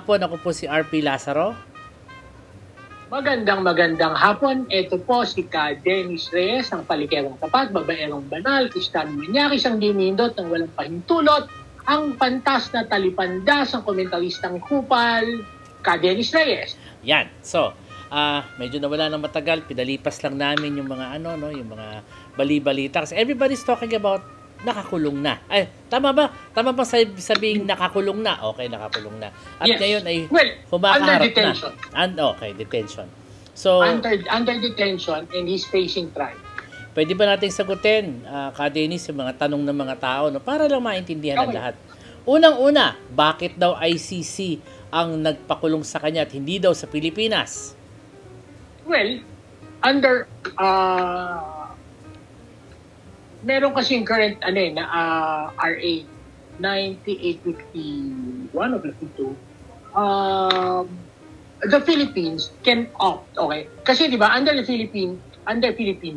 hapon. Ako po si RP Lazaro. Magandang hapon. Ito po si Ka Dennis Reyes, ang palikerong tapat, babaerong banal, Kristiyano Manyakis, ang dinindot ng walang pahintulot, ang pantas na talipandas, ang komentaristang kupal, Ka Dennis Reyes. Yan. So, medyo nawala ng matagal. Pinalipas lang namin yung mga yung mga bali-balita. Kasi everybody's talking about nakakulong na. Ay, tama ba? Tama ba sabihin nakakulong na? Okay, nakakulong na. At yes. Ngayon ay under detention. Okay, detention. So, under detention and he's facing trial. Pwede ba nating sagutin, Ka Dennis, yung mga tanong ng mga tao, no? Para lang maintindihan ng lahat. Unang-una, bakit daw ICC ang nagpakulong sa kanya at hindi daw sa Pilipinas? Well, under meron kasi yung current RA 9851 or 52. The Philippines can opt, okay? Kasi 'di ba under Philippine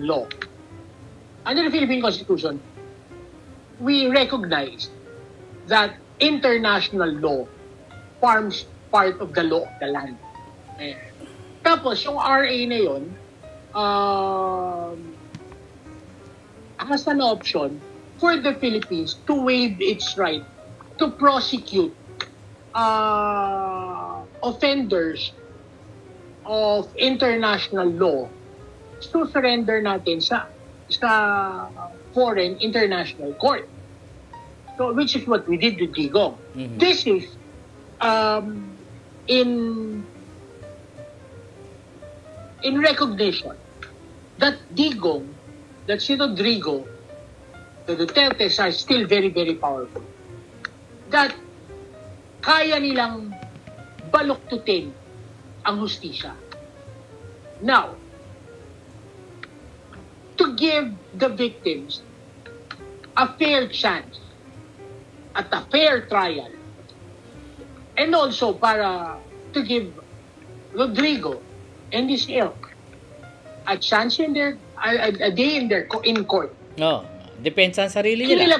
law, under the Philippine Constitution, we recognize that international law forms part of the law of the land. Tapos yung RA na 'yon, has an option for the Philippines to waive its right to prosecute offenders of international law to surrender natin sa foreign international court. So, which is what we did with Digong. Mm-hmm. This is in recognition that Digong, that si Rodrigo, the Dutertes are still very, very powerful. That kaya nilang baluktutin ang hustisya. Now, to give the victims a fair chance at a fair trial, and also para to give Rodrigo and his ilk a chance in their a day in court. Depensa ang sarili nila.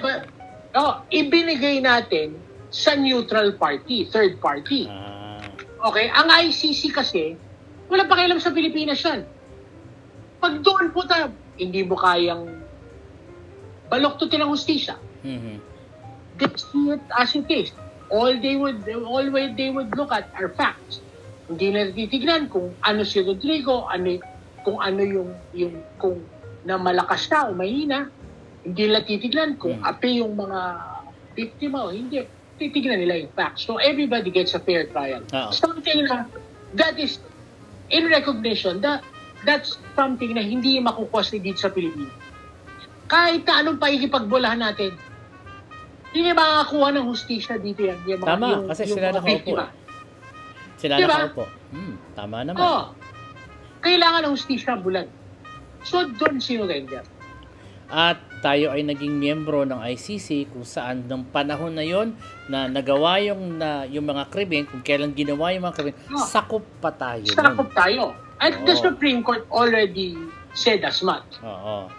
Ibinigay natin sa neutral party, third party. Okay, ang ICC kasi wala pa kailam sa Pilipinas yan. Pag doon po hindi mo kayang baluktutin ang hustisya. Mm-hmm. They see it as it is. All they would look at are facts. Hindi na titignan kung ano si Rodrigo, kung na malakas na o mahina. Hindi nila titignan kung api yung mga biktima o hindi. Titignan nila yung facts. So everybody gets a fair trial. Something na that is in recognition, that's something na hindi makukuha dito sa Pilipinas. Kahit na anong pakikipagbulahan natin, hindi makakuha ng hustisya dito yan. Tama, kasi sila nakaupo. Sila nakaupo. Tama naman. Kailangan ng hustisya bulan. So, doon sinurrender. At tayo ay naging miyembro ng ICC kung saan ng panahon na yon na nagawa yung mga krimen, kung kailan ginawa yung mga krimen, sakop pa tayo. Sakop tayo. At the Supreme Court already said as much.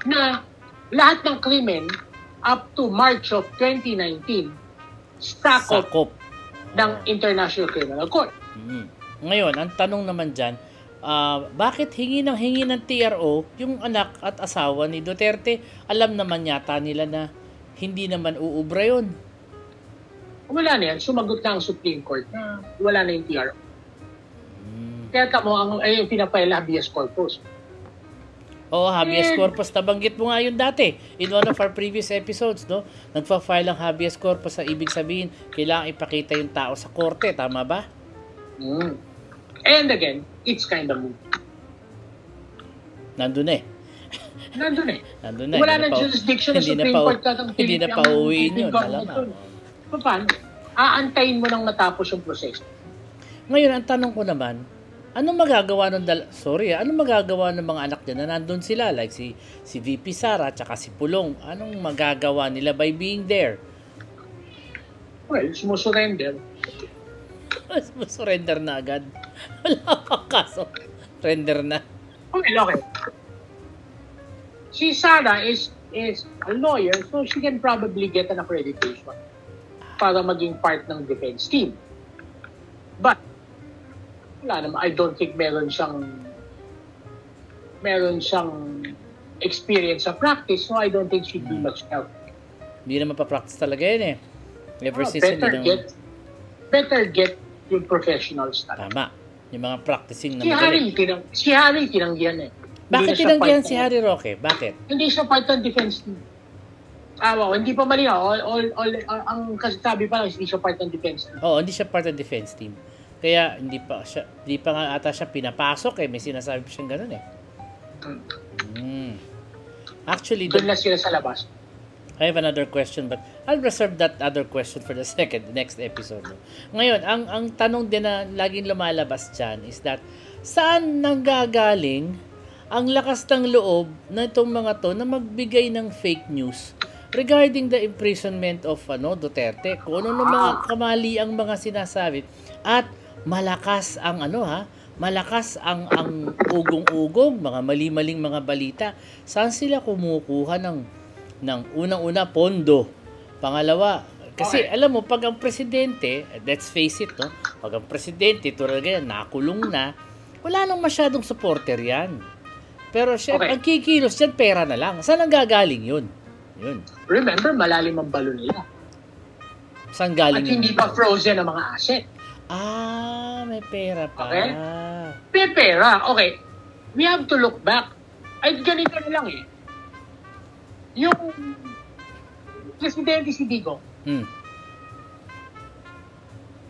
Na lahat ng krimen up to March of 2019, sakop ng International Criminal Court. Ngayon, ang tanong naman dyan, bakit hingi ng TRO yung anak at asawa ni Duterte? Alam naman yata nila na hindi naman uubra yun. Wala na yan. Sumagot na ang Supreme Court na wala na yung TRO. Kaya yung pinapail habeas corpus. Habeas corpus. Nabanggit mo nga yun dati. In one of our previous episodes, no? Nagpa-file ang habeas corpus sa ibig sabihin, kailangan ipakita yung tao sa korte. Tama ba? And again, it's kind of moving. Nandun eh. Wala na jurisdiction ng Supreme Court. Hindi na pauwiin yun. Paano? Aantayin mo nang matapos yung proseso. Ngayon, ang tanong ko naman, anong magagawa ng mga anak niya na nandun sila? Like si VP Sara at si Pulong. Anong magagawa nila by being there? Well, sumusurrender. Surrender na agad. Wala pa kaso. Surrender na. Okay. Si Sara is a lawyer, so she can probably get an accreditation para maging part ng defense team. But, wala naman, I don't think meron siyang experience sa practice, so I don't think she'd be much help. Hindi naman pa-practice talaga yun eh. Ever since hindi naman. Better get yung professionals talaga. Tama. Yung mga practicing na Si Harry tinanggihan eh. Bakit tinanggihan si Harry Roque? Bakit? Hindi siya part ng defense team. Hindi pa mali ang kasabi pa lang, hindi siya part ng defense team. Oo, hindi siya part ng defense team. Kaya hindi pa nga ata siya pinapasok eh. May sinasabi siyang gano'n eh. Actually, doon na sila sa labas. I have another question but I'll reserve that other question for the next episode. No? Ngayon, ang tanong din na laging lumalabas dyan is that saan nanggagaling ang lakas ng loob na itong mga to na magbigay ng fake news regarding the imprisonment of Duterte? Kung ano ng mga kamali ang mga sinasabi at malakas ang malakas ang ugong-ugong, mga mali-maling mga balita. Saan sila kumukuha ng unang-una pondo? Pangalawa, kasi alam mo, pag ang presidente, let's face it, no? Pag ang presidente, talaga yan, nakulong na, wala nang masyadong supporter yan. Pero syempre, ang kikilos dyan, pera na lang. Saan ang gagaling yun? Remember, malalim ang balon nila. Saan galing at hindi pa frozen ang mga asset. May pera pa. Okay? May pera. Okay. We have to look back. Ay, ganito na lang eh. Yung presidente si Digong,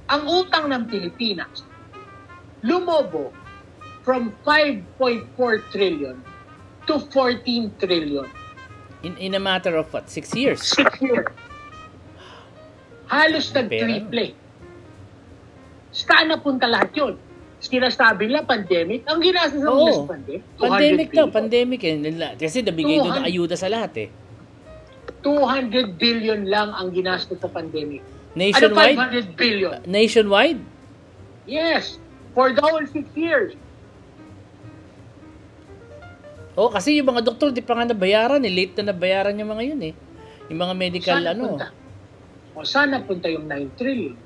ang utang ng Pilipinas, lumobo from 5.4 trillion to 14 trillion. In a matter of what? 6 years? 6 years. Halos nag-triple. Saan napunta lahat yun? Sinasabi nila pandemic. Ang ginastos nila sa pandemic. Pandemic. Kasi nabigay doon ng ayuda sa lahat eh. 200 billion lang ang ginastos sa pandemic. Nationwide? 500 billion. Nationwide? Yes. For the whole 6 years. Kasi yung mga doktor, di pa nga nabayaran eh. Late na nabayaran yung mga yun eh. Yung mga medical saan napunta yung 9 trillion?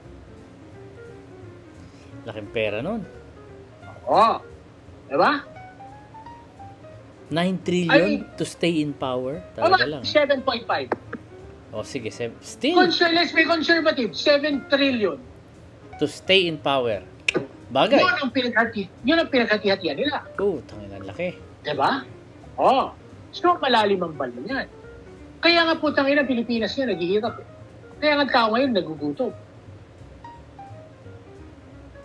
Laking pera nun. Diba? 9 trillion to stay in power? Talaga lang. 7.5. Sige. Still. Let's be conservative. 7 trillion. To stay in power. Bagay. Yun ang pinaghati-hatian nila. Tangin ang laki. Diba? So, malalim ang balon yan. Kaya nga po tangin ang Pilipinas yan, naghihirap eh. Kaya nga tao ngayon, nagugutom.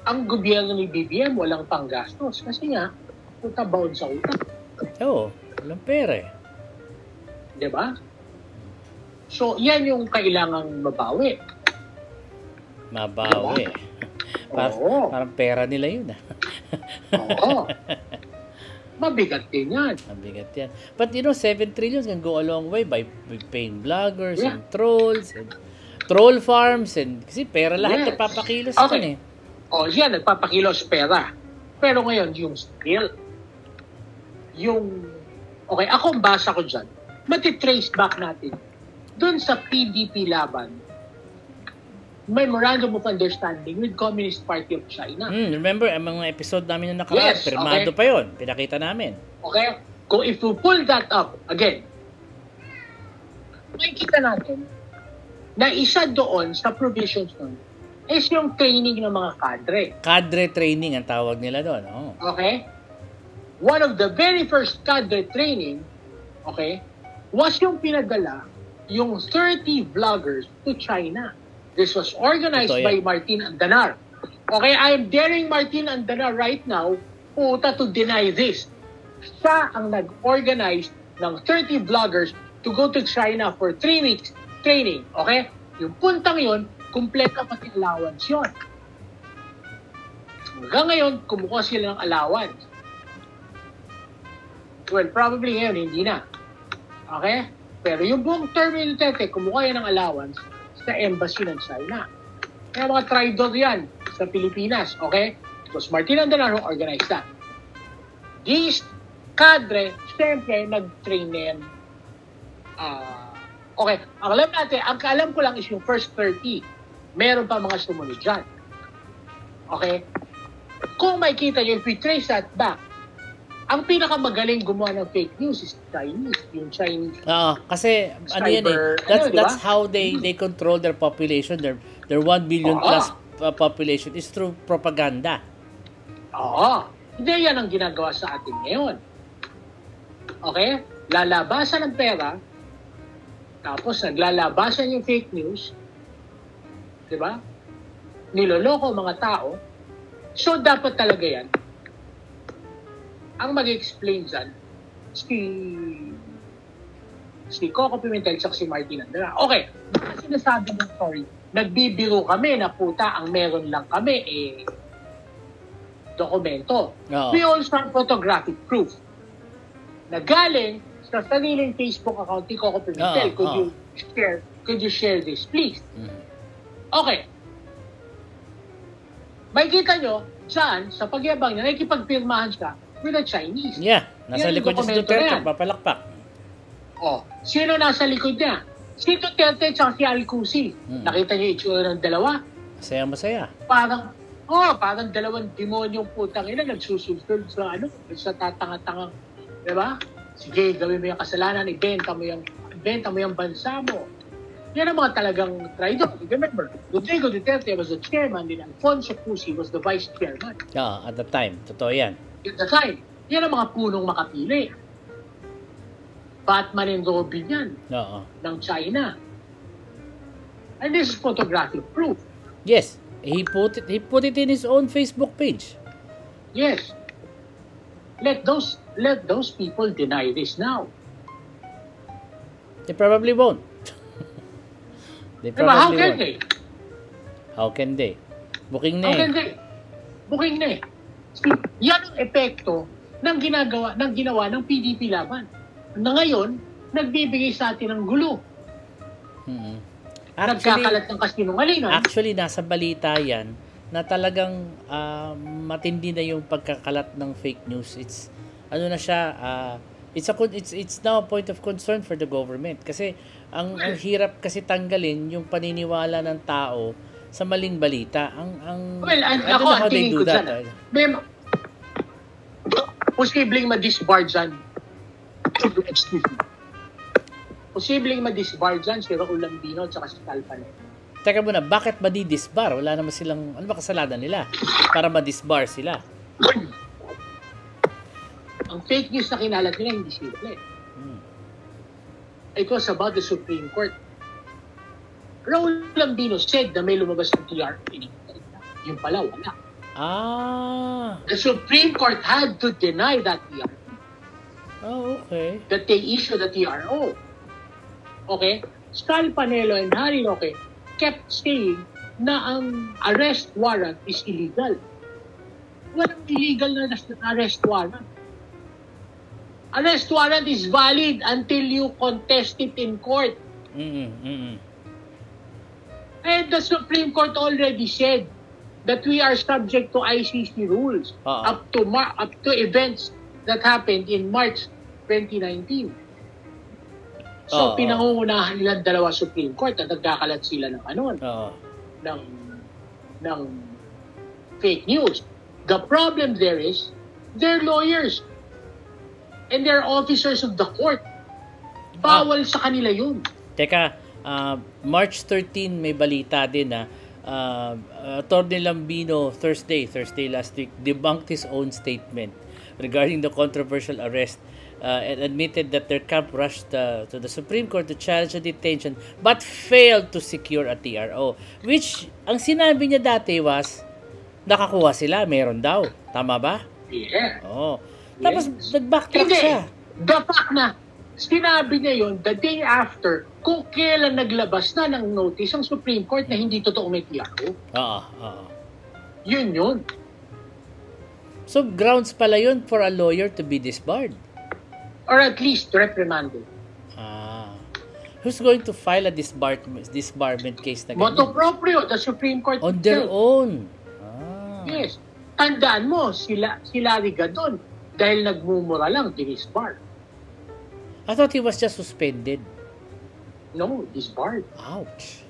Ang gobyerno ni BBM walang panggastos kasi nga, baon sa utang. Walang pera eh. Diba? So, yan yung kailangang mabawi. Diba? Parang pera nila yun Mabigat din yan. But 7 trillion can go a long way by paying vloggers and trolls and troll farms kasi pera lahat napapakilos din eh. Yan, nagpapakilos pera. Pero ngayon, yung skill, ako ang basa ko dyan, matitrace back natin dun sa PDP laban, Memorandum of Understanding with Communist Party of China. Remember, ang mga episode namin na nakaraan, pirmado pa yon, pinakita namin. Okay? Kung if you pull that up, again, makikita natin na isa doon sa provisions nun is yung training ng mga cadre. Cadre training ang tawag nila doon. Okay? One of the very first cadre training, was yung pinadala yung 30 vloggers to China. This was organized by Martin Andanar. Okay, I am daring Martin Andanar right now to deny this. Siya ang nag-organize ng 30 vloggers to go to China for 3 weeks training. Okay? Yung puntang yun, kumpleto pati allowance yun. Hanggang ngayon, kumukuha sila ng allowance. Well, probably ngayon, hindi na. Okay? Pero yung buong term ni Duterte, kumukuha yan ng allowance sa embassy ng China. Kaya mga traidor yan sa Pilipinas. Okay? Because Martin Andanar who organized that. These cadre, siyempre, nag-train na yan. Okay, ang alam ko lang is yung first 30. Meron pa mga sumunod dyan. Okay? Kung makikita nyo, if we trace that back, ang pinakamagaling gumawa ng fake news is Chinese. Yung Chinese. Oo, kasi ano yan that's how they control their population. Their 1 billion plus population is through propaganda. Oo. Hindi yan ang ginagawa sa atin ngayon. Okay? Lalabasan ng pera, tapos naglalabasan yung fake news, di ba? Niloloko mga tao. So, dapat talaga yan. Ang mag-explain dyan, si Coco Pimentel at si Martin Andrea. Okay, baka sinasabi ng story, nagbibiro kami na puta, ang meron lang kami dokumento. Oo. We also have photographic proof na galing sa sariling Facebook account ni Coco Pimentel. Could you share this, please? Okay. Makikita nyo, dyan, sa pagyabang niya, nakikipagpirmahan siya with the Chinese. Yeah, nasa likod niya si Duterte, papalakpak. Oh, sino nasa likod niya? Si Duterte at si Alcusi. Nakita niyo itsura ng dalawa? Masaya. Parang dalawang demonyong putang ina nagsusulsul sa sa tatanga-tanga. Diba? Sige, gawin mo yung kasalanan, ibenta mo yung bansa mo. Yan ang mga talagang traidor. Remember, Rodrigo Duterte was the chairman, and Alfonso Cusi was the vice chairman. At the time. Totoo yan. At the time. Yan ang mga punong makapili. Batman and Robin yan. Ng China. And this is photographic proof. Yes. He put it in his own Facebook page. Yes. Let those people deny this now. They probably won't. How can they? How can they? Booking na Booking na eh. Yan ang epekto ng ginawa ng PDP laban. Na ngayon, nagbibigay sa atin ng gulo. Nagkakalat ng kasinungalingan. Actually, nasa balita yan na talagang matindi na yung pagkakalat ng fake news. It's now a point of concern for the government kasi ang hirap kasi tanggalin yung paniniwala ng tao sa maling balita. I don't know how they do that. Posibleng ma-disbar dyan. Posibleng ma-disbar dyan si Raul Lambino at si Calpan. Teka muna, bakit ba di-disbar? Wala naman silang, ano ba kasalanan nila? Para ma-disbar sila. Ang fake news na kinalat nila, hindi simple. It was about the Supreme Court. Raul Lambino said na may lumabas ng TRO. Yung pala, wala. The Supreme Court had to deny that TRO. Okay. That they issued the TRO. Okay? Scal Panelo and Harry Roque kept saying na ang arrest warrant is illegal. Walang illegal na arrest warrant. Arrest warrant is valid until you contest it in court. And the Supreme Court already said that we are subject to ICC rules up to events that happened in March 2019. So pinangungunahan nila dalawa Supreme Court at nagkakalat sila ng ng fake news. The problem there is they're lawyers and they're officers of the court. Bawal sa kanila yun. Teka, March 13 may balita din na Atty. Lambino Thursday last week debunked his own statement regarding the controversial arrest and admitted that their camp rushed to the Supreme Court to challenge the detention but failed to secure a TRO. Which, ang sinabi niya dati was, nakakuha sila, meron daw. Tama ba? Yeah. Tapos, nag-backtrack siya. The fact na, sinabi niya yun the day after kung kailan naglabas na ng notice ang Supreme Court na hindi totoo may TRO. Yun. So, grounds pala yun for a lawyer to be disbarred. Or at least reprimanded. Who's going to file a disbarment case na ganyan? Motu proprio, the Supreme Court on their own. Yes. Tandaan mo, sila Gadon, dahil nagmumura lang, dinisbar. I thought he was just suspended. No, disbarred. Ouch.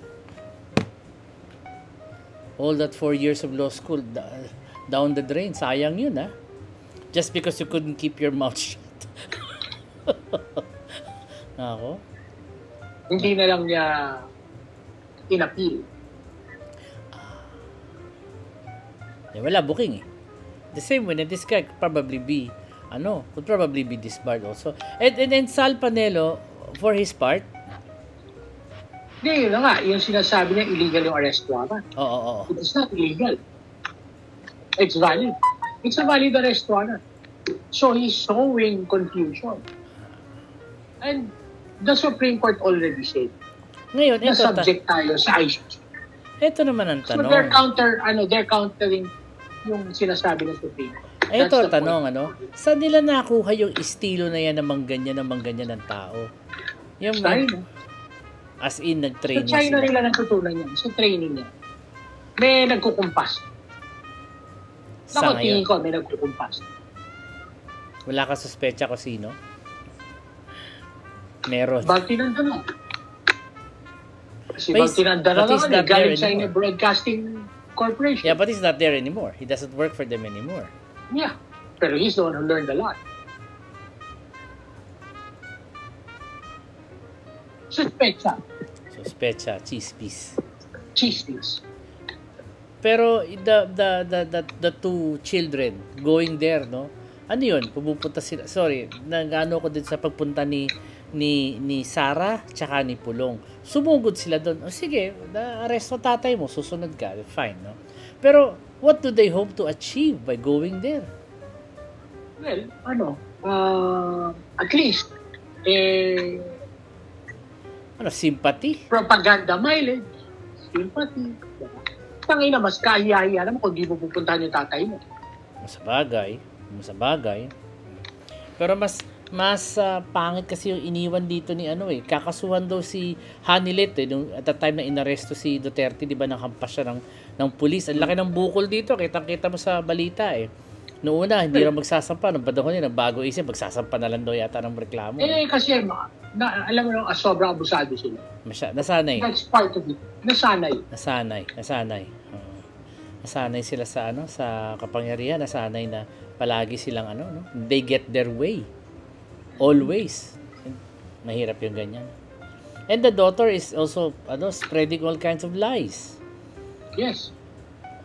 All that 4 years of law school down the drain. Sayang yun, ha? Just because you couldn't keep your mouth shut. Ako? Hindi na lang niya inappeal. Wala booking eh. The same way na this guy could probably be disbarred also. And Sal Panelo, for his part, hindi, yun na nga. Yung sinasabi niya, illegal yung arrest warrant. Oo. It is not illegal. It's valid. It's a valid arrest warrant. So he's showing confusion. And the Supreme Court already said ngayon, na subject tayo sa ICC. Ito naman ang So tanong. they're countering yung sinasabi ng Supreme Court. Ito ang tanong, saan nila nakuha yung estilo na yan ng mangganyan ng tao? Yung China. As in, nag-training Sa China sila. nila natutunan yan. Sa training niya. May nagkukumpas. Sa Tingin ngayon, ko, may nagkukumpas. wala ka suspecha ko sino? Meron. Baltinandana. Kasi But Baltinandana he's naman, not galing there China anymore. Broadcasting Corporation. Yeah, but he's not there anymore. He doesn't work for them anymore. Yeah. Pero he's the one who learned a lot. Suspecha, chispis. Chismis. Pero the two children going there, no? Ano yun? Pupunta sila. Sorry, nag-ano ko din sa pagpunta ni Sarah tsaka ni Pulong. Sumugod sila doon. O sige, na-arresto tatay mo, susunod ka. Fine, no? Pero what do they hope to achieve by going there? Well, at least, sympathy? propaganda mileage, sympathy. Tangina, mas kahiya-hiya naman kung di mo pupuntahan yung tatay mo. Masabagay. Pero mas pangit kasi yung iniwan dito ni kakasuhan daw si Hanilet at the time na inaresto si Duterte, di ba, nanghampas siya ng pulis. Ang laki ng bukol dito, kitang-kita mo sa balita Noong una, hindi na magsasampa. Nung panahon niya, nagbago isip, magsasampa na lang daw yata ng reklamo. Kasi, alam mo yung sobrang abusado sila. Nasanay. That's part of it. Nasanay. Nasanay sila sa kapangyarihan. Nasanay na palagi silang they get their way. Always. Mahirap yung ganyan. And the daughter is also spreading all kinds of lies. Yes.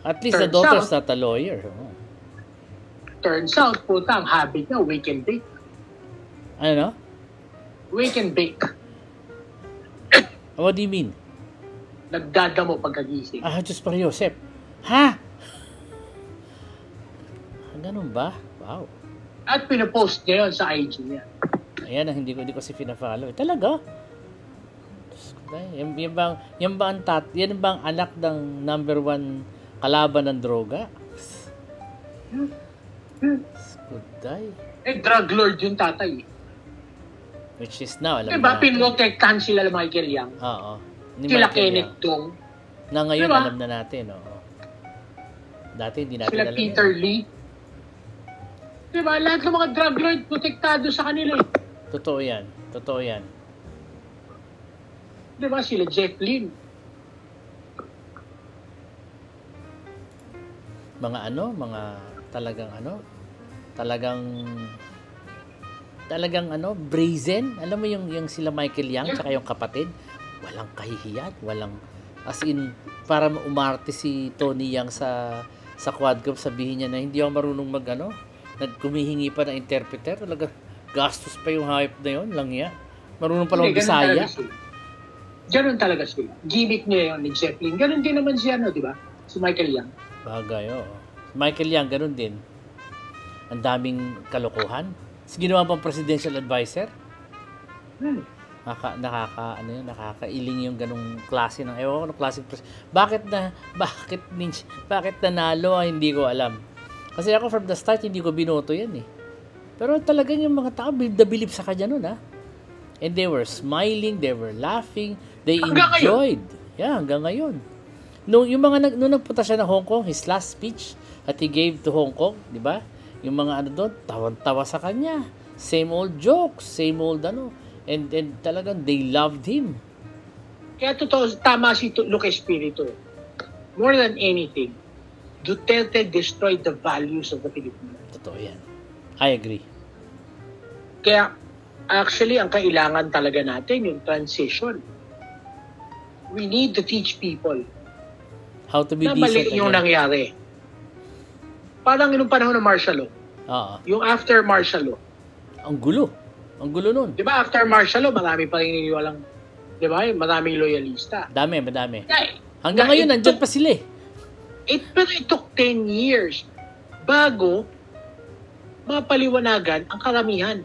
At least the daughter's not a lawyer. Turns out, puta, ang habit niya, wake and bake. Ano? Wake and bake. What do you mean? Nagdadamo pagkagising. Diyos pa Joseph. Ha? Ganun ba? Wow. At pinapost niya yun sa IG niya. Ayan ang hindi ko kasi pina-follow. Talaga? Yan ba ang anak ng number 1 kalaban ng droga? Skuday. Drug lord yung tatay. Which is now, alam Diba, na. pinrotektahan sila Michael Yang. Oo. Sila Kenneth Dong. Na ngayon, diba? alam na natin. Dati, hindi natin Sila alam. Peter Lee. Diba, lahat ng mga drug lord protektado sa kanila. Totoo yan. Diba, sila Jeff Lynn. Talagang brazen. Alam mo yung sila Michael Yang tsaka yung kapatid, walang kahihiyan, as in, para umarte si Tony Yang sa Quadcom, sabihin niya na hindi ako marunong nagkumihingi pa ng interpreter, talaga gastos pa yung hype na yun, langya. Marunong pa lang Bisaya. Ganun talaga sila. Gimmick niya yun ni Jeff Lynn. Ganun din naman siya, diba? Si Michael Yang. Bagay, oo. Michael Yang, ganun din. Ang daming kalokohan. Ginawa pang presidential advisor. Nakakailing yung ganung klase ng klase. Bakit nanalo, hindi ko alam. Kasi ako from the start hindi ko binoto yan Pero talagang yung mga tao bilib sa kanya noon And they were smiling, they were laughing, they enjoyed. Yeah, hanggang ngayon. Nung nagpunta siya ng Hong Kong, his last speech that he gave to Hong Kong, di ba? Yung mga doon, tawan-tawa sa kanya. Same old jokes, same old And talagang they loved him. Kaya totoo, tama si Luke Espiritu. more than anything, Duterte destroyed the values of the Filipinos. Totoo yan. I agree. Kaya, actually, ang kailangan talaga natin, yung transition. We need to teach people How to be na decent mali yung again. nangyari. Parang yung panahon ng martial law. Oo. Yung after martial law. Ang gulo. Ang gulo nun. Di ba, after martial law, marami pa rin niniwalang, di ba, maraming loyalista. Madami. Na- Hanggang na ngayon, it nandyan took- pa sila eh. Pero it took 10 years bago mapaliwanagan ang karamihan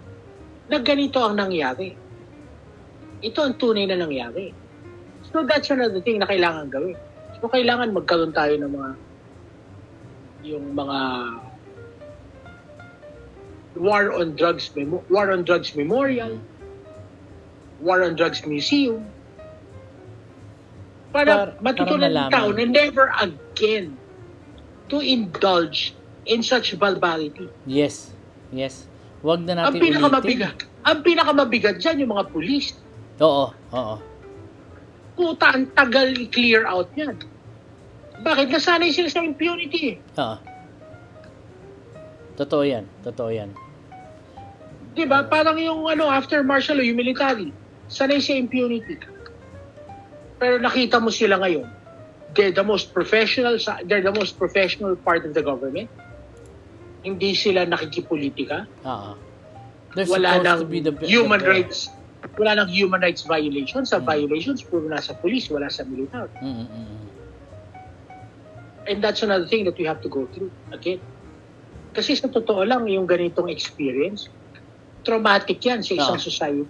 na ganito ang nangyari. Ito ang tunay na nangyari. So that's another thing na kailangan gawin. So kailangan magkaroon tayo ng mga War on Drugs Memorial, War on Drugs Museum, para matutunan ng malaman. tao na never again to indulge in such barbarity. Yes. Huwag na Ang natin pinakamabigat dyan yung mga pulis. Oo. Puta, ang tagal i-clear out yan. Bakit? Nasanay sila sa impunity eh. Oo. Totoo yan. Diba? Parang yung after martial law, yung military, sanay sa impunity. Pero nakita mo sila ngayon, they're the most professional part of the government. Hindi sila nakikipolitika. Oo. They're Wala supposed nang to be the human the- rights. Wala nang human rights violations. Sa violations, puro nasa police, wala sa militar. And that's another thing that we have to go through again. Kasi sa totoo lang, yung ganitong experience, traumatic yan sa isang society.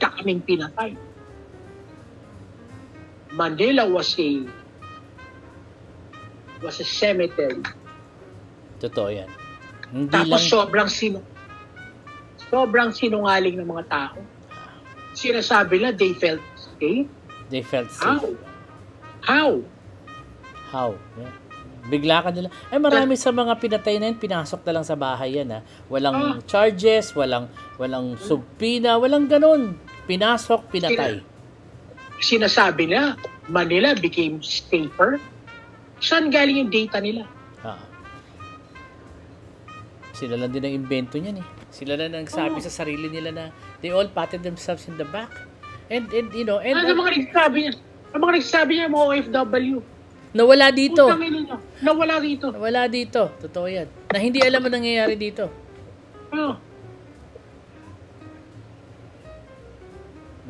Kaming pinatay. Manila was a cemetery. Totoo yan. Hindi Tapos lang... sobrang sinungaling ng mga tao. Sinasabi na they felt safe. They felt safe. How? Yeah. Bigla ka nila. Marami sa mga pinatay na yun, pinasok na lang sa bahay yan. Walang charges, walang subpina, walang ganun. Pinasok, pinatay. Sinasabi na Manila became safer. Saan galing yung data nila? Sila lang din ang invento niyan eh. Sila lang ang nagsabi sa sarili nila na they all patted themselves in the back. And you know, and ang mga nagsabi niya, mga OFW. nawala dito. Nawala dito. Totoo yan. Na hindi alam ang nangyayari dito.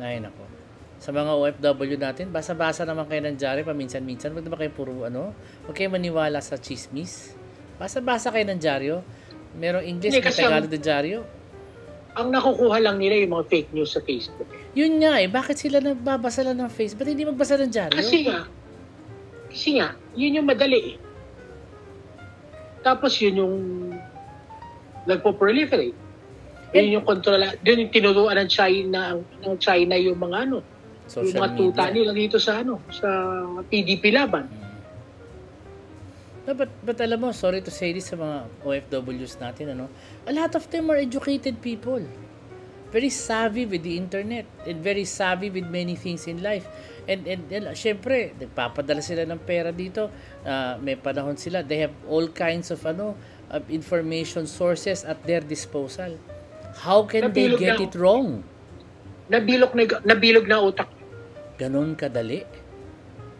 Ay, nako. Sa mga OFW natin, basa-basa naman kayo ng diary paminsan-minsan. Huwag naman kayo huwag kayo maniwala sa chismis. Basa-basa kayo ng dyaryo. Merong English, may Tagalog na dyaryo. Ang nakukuha lang nila yung mga fake news sa Facebook. Yun nga bakit sila nagbabasa lang ng Facebook? Ba't hindi magbasa ng dyaryo? Kasi nga, yun yung madali eh. Tapos yun yung nagpo-proliferate. Yun yung kontrola, yun yung tinuruan ng China yung mga Social yung mga tuta nila dito sa PDP laban. No, but alam mo, sorry to say this sa mga OFWs natin, a lot of them are educated people. Very savvy with the internet and very savvy with many things in life. And syempre, nagpapadala sila ng pera dito. May panahon sila. They have all kinds of information sources at their disposal. How can they get it wrong? Nabilog na utak. Ganon kadali?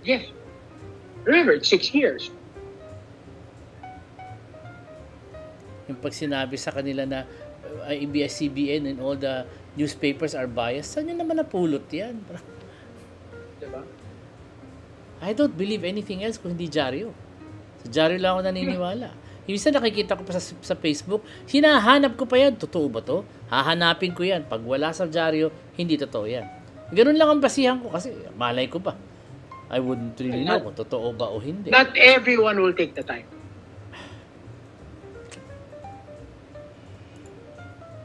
Yes. Remember, it's 6 years. Yung pag sinabi sa kanila na ABS-CBN and all the newspapers are biased, saan yun naman napulot yan? Diba? I don't believe anything else kung hindi dyaryo. Sa dyaryo lang ako naniniwala. Minsan nakikita ko pa sa Facebook, hinahanap ko pa yan. Totoo ba to? Hahanapin ko yan. Pag wala sa dyaryo, hindi totoo yan. Ganun lang ang basihan ko kasi malay ko pa. I wouldn't really know kung totoo ba o hindi. Not everyone will take the time.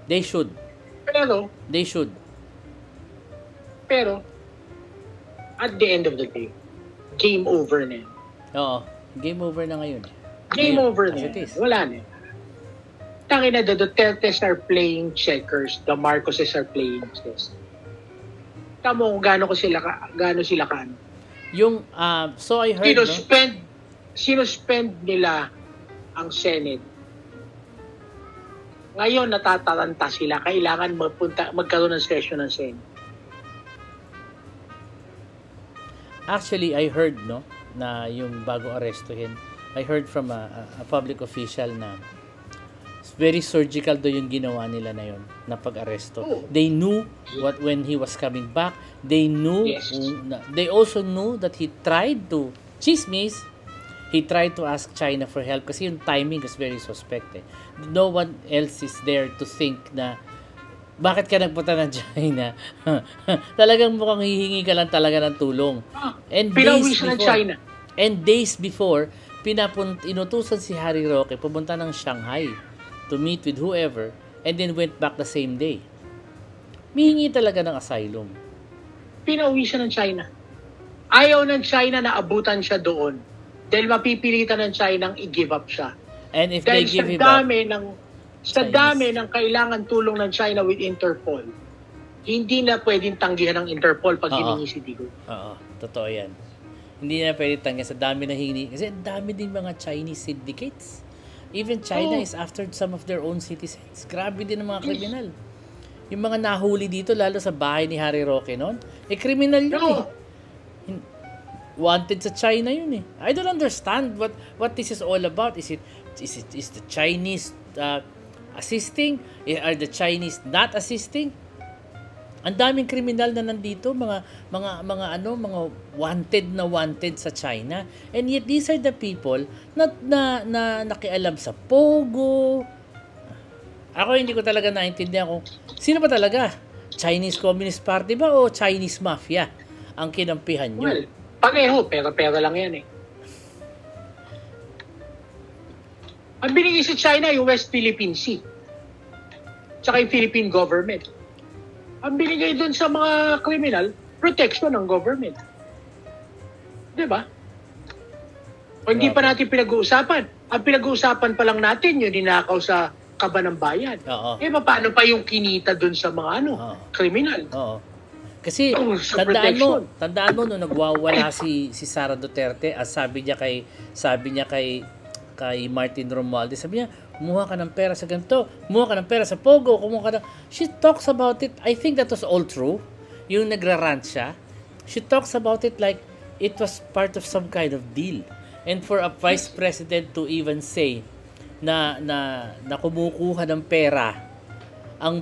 They should. Pero, at the end of the day, game over na yan. Oo. Game over na ngayon. Game over na yan. Wala na. Tangina, the Dutertes are playing checkers. The Marcoses are playing chess. Tamo kung gaano sila ka. Yung, so I heard, no? Sinuspend nila ang Senate. Ngayon, natataranta sila. Kailangan magkaroon ng session ng Senate. Actually, I heard, no, na yung bago arestuhin, I heard from a public official na very surgical do yung ginawa nila na yun, na pag-aresto. Oh. They knew when he was coming back. They knew, Yes. They also knew that he tried to chismis. He tried to ask China for help kasi yung timing was very suspect. No one else is there to think na bakit ka nagpunta ng China? Talagang mukhang hihingi ka lang talaga ng tulong. And days before, inutusan si Harry Roque pumunta ng Shanghai to meet with whoever and then went back the same day. Mihingi talaga ng asylum. Pinauwi siya ng China. Ayaw ng China na abutan siya doon dahil mapipilitan ng China ang i-give up siya. And if dahil they give him up, sa dami ng kailangan tulong ng China with Interpol, hindi na pwedeng tanggihan ng Interpol pag hiningi si Digong. Oo, totoo yan. Hindi na pwedeng tanggihan sa dami na hiningi. Kasi dami din mga Chinese syndicates. Even China is after some of their own citizens. Grabe din ang mga kriminal. Yung mga nahuli dito, lalo sa bahay ni Harry Roque noon, kriminal yun Wanted sa China yun I don't understand what this is all about. Is the Chinese assisting? Are the Chinese not assisting? Ang daming kriminal na nandito, mga wanted sa China. And yet these are the people na nakialam sa Pogo. Ako hindi ko talaga naintindihan kung sino ba talaga? Chinese Communist Party ba o Chinese Mafia ang kinampihan nyo? Well, pareho, pera lang yan Ang binigay sa China, yung West Philippine Sea. Tsaka yung Philippine government. Ang binigay dun sa mga criminal, protection ng government. Diba? O hindi pa natin pinag-uusapan. Ang pinag-uusapan pa lang natin yung ninakaw sa kaba ng bayan. Paano pa yung kinita dun sa mga criminal? Oo. Kasi tandaan mo nung nagwawala si Sara Duterte, sabi niya kay Martin Romualdez, sabi niya, kumuha ka ng pera sa ganito, kumuha ka ng pera sa Pogo, she talks about it. I think that was all true. Yung nagrarant siya, she talks about it like it was part of some kind of deal. And for a vice president to even say na kumukuha ng pera ang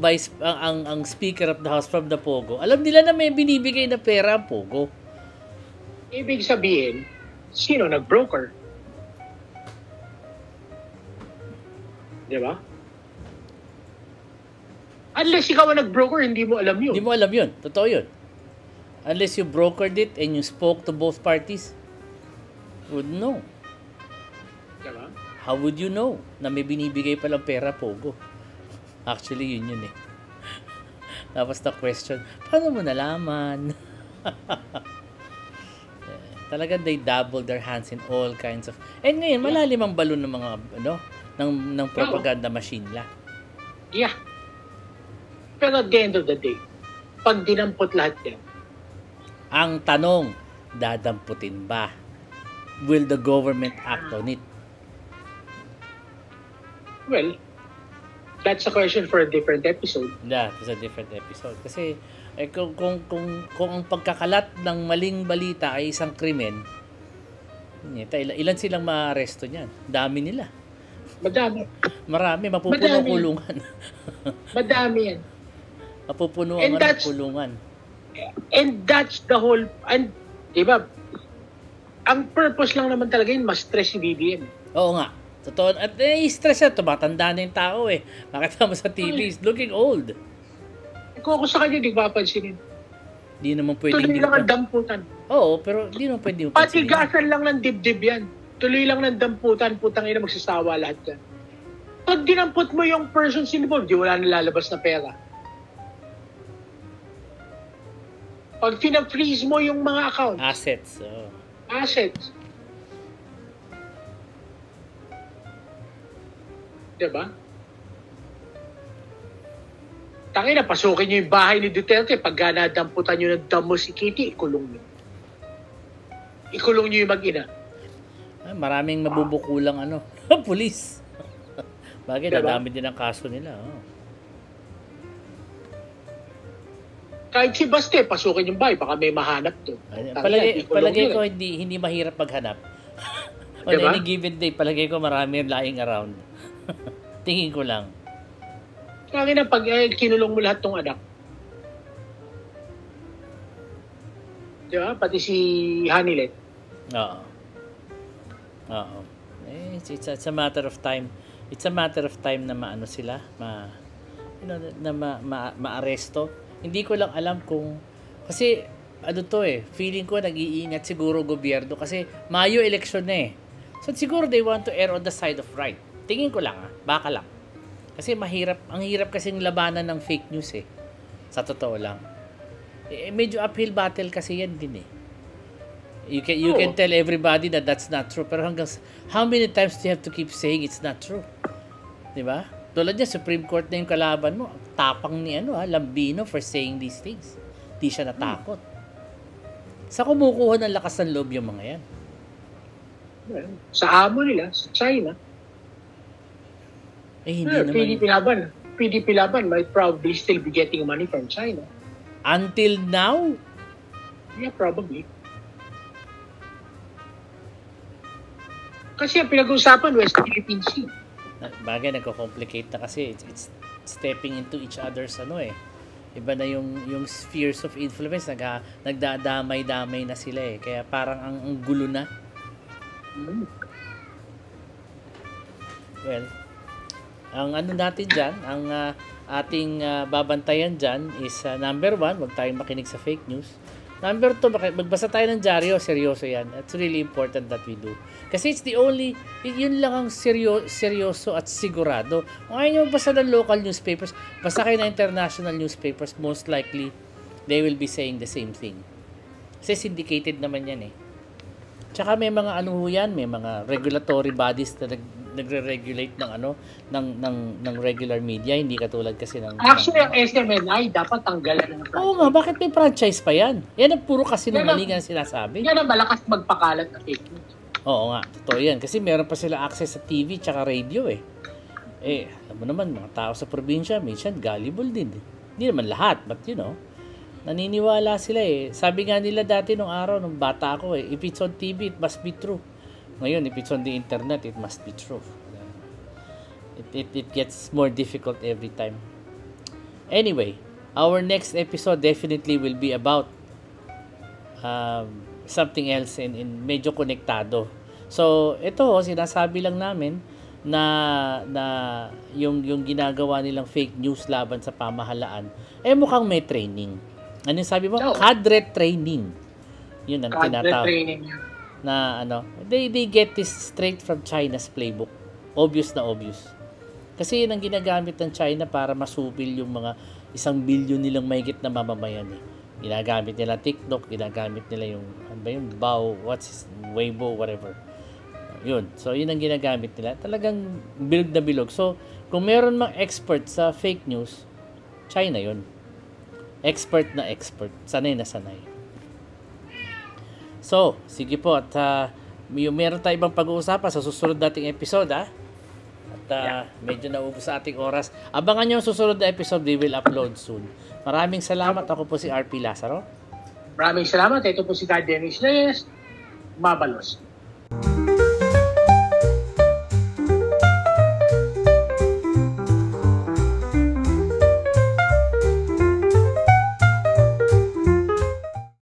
Speaker of the House from the Pogo, alam nila na may binibigay na pera ang Pogo. Ibig sabihin, sino nag-broker? Diba? Unless ikaw ang nag-broker, hindi mo alam yun. Hindi mo alam yun. Totoo yun. Unless you brokered it and you spoke to both parties, you would know. Diba? How would you know na may binibigay palang pera, Pogo? Actually, yun Tapos the question, paano mo nalaman? Talagang they double their hands in all kinds of... And ngayon, malalim ang balon ng mga, ng propaganda machine la. Yeah. Pero at the end of the day, pag dinampot lahat yan, ang tanong, dadamputin ba? Will the government act on it? Well, that's a question for a different episode. Yeah, it's a different episode. Kasi kung ang pagkakalat ng maling balita ay isang krimen, ilan silang maaresto niyan? Dami nila. Marami, mapupuno ang kulungan. Madami yan. Mapupuno ang kulungan. And that's the whole, and diba, ang purpose lang naman talaga yun, mas stress si BBM. Oo nga. Totoo. At stress na, tumatanda na yung tao Makita mo sa TV, he's looking old. Kung ako sa kanya, di ba pansinin? Di naman pwede. Tuloy lang ang damputan. Oo, pero di naman pwede. Patigasan lang ng dibdib yan. Tuloy lang ng damputan, putang ina, magsasawa lahat yan. Pag dinamput mo yung person involved, di wala nalalabas na pera. Pag fina-freeze mo yung mga accounts. Assets. Assets. Diba? Tangina, pasukin nyo yung bahay ni Duterte. Pag nadamputan nyo ng damo si Kitty, ikulong nyo. ikulong niyo yung mag-ina. Maraming mabubukulang pulis. Bagay, Diba? nadami din ang kaso nila. Kahit si Baste, pasukin yung bahay, baka may mahanap to. Palagay ko hindi mahirap maghanap. On Diba? any given day, palagay ko marami lying around. Tingin ko lang. Kaya na pag kinulong mo lahat tong anak. Diba? Pati si Hanilet. Oo. It's a matter of time. It's a matter of time na maano sila, maaresto. Hindi ko lang alam kung kasi feeling ko nag-iingat siguro gobyerno kasi Mayo election na eh. So siguro they want to err on the side of right. Tingin ko lang baka lang. Kasi ang hirap kasing labanan ng fake news eh. Sa totoo lang. Medyo uphill battle kasi yan din eh. You can tell everybody that that's not true. Pero how many times do you have to keep saying it's not true? Diba? Tulad niya, Supreme Court na yung kalaban mo. Tapang ni Lambino for saying these things. Di siya natakot. Sa kumukuha ng lakas ng loob yung mga yan? Sa amo nila, sa China. Hindi naman. PDP Laban might probably still be getting money from China. Until now? Yeah, probably. Kasi ang pinag-uusapan, West Philippine Sea. Bagay, nagko-complicate na kasi it's stepping into each other's iba na yung spheres of influence, nagdadamay-damay na sila eh. Kaya parang ang gulo na. Well, ang natin dyan, ang ating babantayan dyan is number 1, wag tayong makinig sa fake news. Number 2, magbasa tayo ng dyaryo, seryoso yan. It's really important that we do. Kasi it's the only, yun lang ang seryoso at sigurado. Kung ayaw nyo magbasa ng local newspapers, basta kayo na international newspapers, most likely, they will be saying the same thing. Kasi syndicated naman yan eh. Tsaka may mga may mga regulatory bodies na nagre-regulate ng regular media, hindi katulad kasi ng actually ang SMNI dapat tanggalan ng franchise. Oo nga, bakit may franchise pa yan? Yan ang puro kasinungalingan na sinasabi. Yan ang malakas magpakalat na fake news. Oo nga, totoo yan. Kasi meron pa sila access sa TV tsaka radio eh. Alam mo naman, mga tao sa probinsya, minsan gullible din. Hindi naman lahat, but naniniwala sila eh. Sabi nga nila dati nung araw, nung bata ako if it's on TV, it must be true. Ngayon, if it's on the internet, it must be true. It gets more difficult every time. Anyway, our next episode definitely will be about something else in medyo konektado. So, ito sinasabi lang namin na yung ginagawa nilang fake news laban sa pamahalaan, mukhang may training. Ano yung sabi mo? No. Cadre training. Yun ang tinatawag. Training. Na they get this straight from China's playbook. Obvious na obvious. Kasi yun ang ginagamit ng China para masupil yung mga 1 billion nilang mahigit na mamamayan eh. Ginagamit nila TikTok, ginagamit nila yung Weibo, whatever. Yun. So, yun ang ginagamit nila. Talagang bilog na bilog. So, kung meron mang expert sa fake news, China yun. Expert na expert. Sanay na sanay. So, sige po. At meron tayo ibang pag-uusapan sa susunod nating episode, At medyo naubos sa ating oras. Abangan nyo ang susunod na episode. We will upload soon. Maraming salamat. Ako po si RP Lazaro. Maraming salamat. Ito po si Dennis Reyes. Mabalos.